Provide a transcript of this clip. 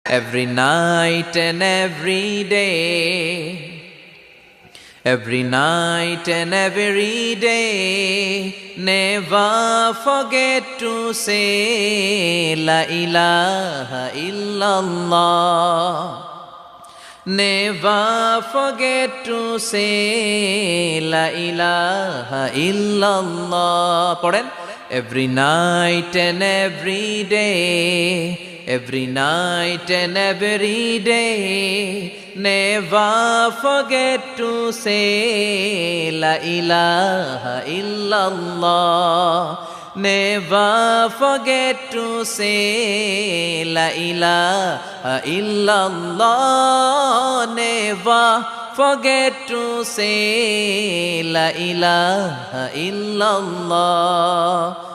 Every night and every day, every night and every day, never forget to say La ilaha illallah. Never forget to say La ilaha illallah. Pardon? Every night and every day, every night and every day, never forget to say La ilaha illallah. Never forget to say La ilaha illallah. Never forget to say La ilaha illallah.